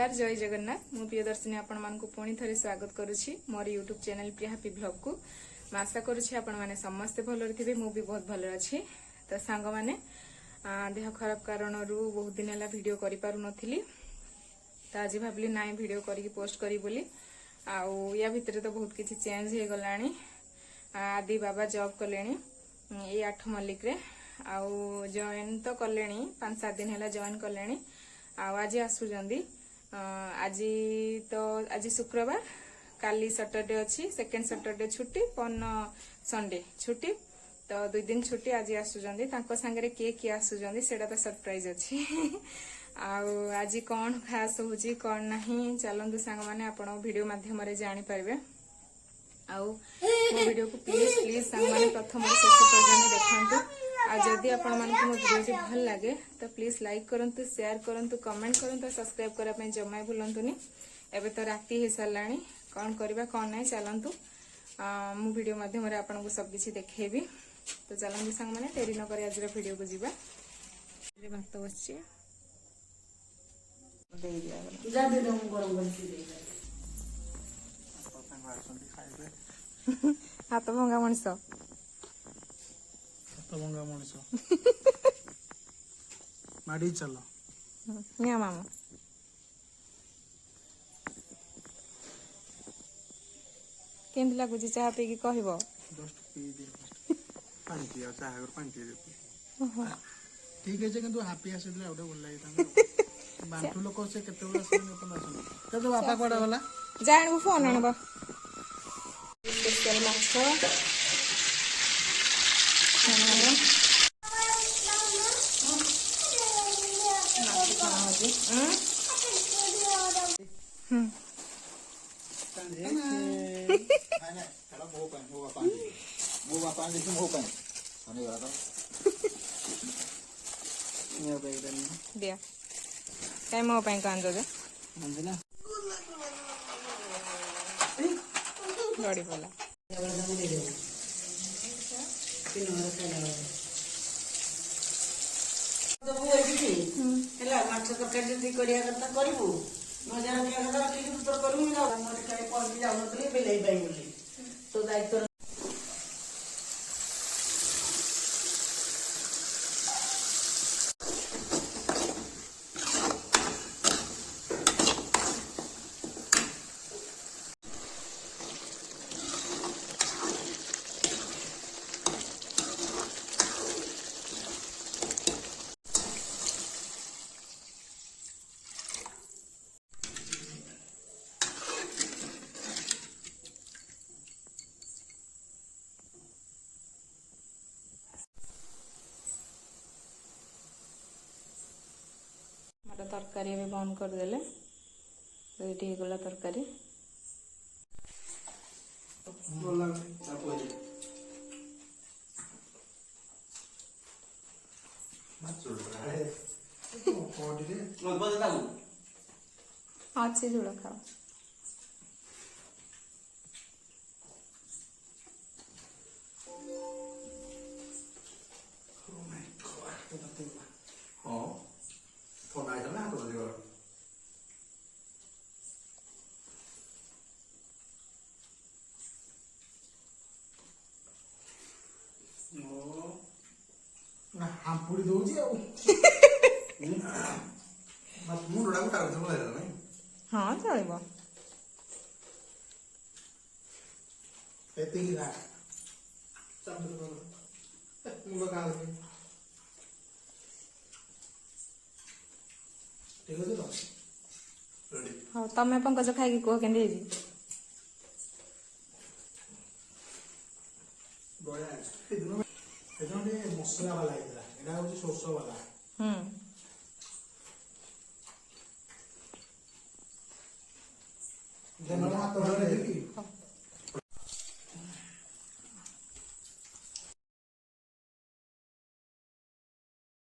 नमस्कार जय जगन्नाथ मु प्रियदर्शिनी आपण मानकु पुणी थरे स्वागत करुछि मोर यूट्यूब चैनल प्रिया हैप्पी ब्लॉग को मैं आशा करुछि आपण माने समस्त भलो रहिबे मु भी बहुत भलो अछि। तो सांग माने देह खराब कारण बहुत दिन है वीडियो करि पारु नथिली तो आज भाबली नाइ वीडियो करी पोस्ट करी बोली आउ या भितर तो बहुत किछि चेंज हे गलानी। आदि बाबा जॉब कलेनी ए 8 मल्लिक रे आउ जॉइन तो कलेनी 5-7 दिन है जॉइन कलेनी आज आसुचंदी। आज तो आज शुक्रवार काली सैटरडे अच्छी सेकेंड सैटरडे छुट्टी पन संडे छुट्टी तो 2 दिन छुट्टी आज आसुचंदी तांको संगे किए किए आसुचंदी सेटा तो सरप्राइज अच्छी आज कौन खास होची कौन नहीं चलंतु सांग माने आपण वीडियो माध्यम रे जानि पारबे। आउ मो वीडियो को प्लीज प्लीज सांग माने प्रथम शेष पर्यंत देखंतु आ जदि आपण मानकु मो वीडियो भल लागे तो प्लीज लाइक करंतु शेयर करंतु कमेंट करंतु सब्सक्राइब करा पय जम्मा भूलंतुनी। एबे तो राती हे सलाणी कौन करबा कौन नहीं चलंतु मु वीडियो माध्यम रे आपण को सब किछि देखेबी। तो चलंतु संग माने डेरी न करे आज वीडियो को जीवा रे भात बसछि दे दिया जा दे दम गरम बंसी दे हाथ भंगा मनिस तमंगा मनीष माडी चलो निया मामा केंद लागुची चाह पे की कहबो जस्ट पी दे पानी पिया चाह और पानी पी दे ठीक है जे किंतु हैप्पी आसीले ओडे बोल लागी तांगा बांटू लोक से केते बला से अपन आसन तो बापा कोडा वाला जान फोन आनबो स्पेशल माछ दिया काय मो ପାଇଁ कांदो दे मंदिला गड़ी बोला ହେଲା ମାଛ ତରକାରୀ ଯଦି କରିବା କଥା କରିବୁ ଭଜା ରଖିବା କଥା ରଖିକି ଉତ୍ତର କରିବୁ ଆମର କାଳେ ପହଞ୍ଚି ଯାଉନଥିଲି ବିଲେଇ ପାଇଁ ବୋଲି ତୋ ଦାୟିତ୍ୱ तरकारी भी बंद कर देले रेडी हो गला तरकारी अच्छे जुड़ा खाओ हांपुड़ी दोजी आ मत मुंडा को तार जमा देला नहीं हां चलबो एते ही रा सब तो मुंडा का दे ठीक है तो रेडी हां तमे पंकज खाई की को केंदे जी बड़ा एदोने मसला वाला इला एडा हो सोसो वाला जनरा हाथ धरे देखी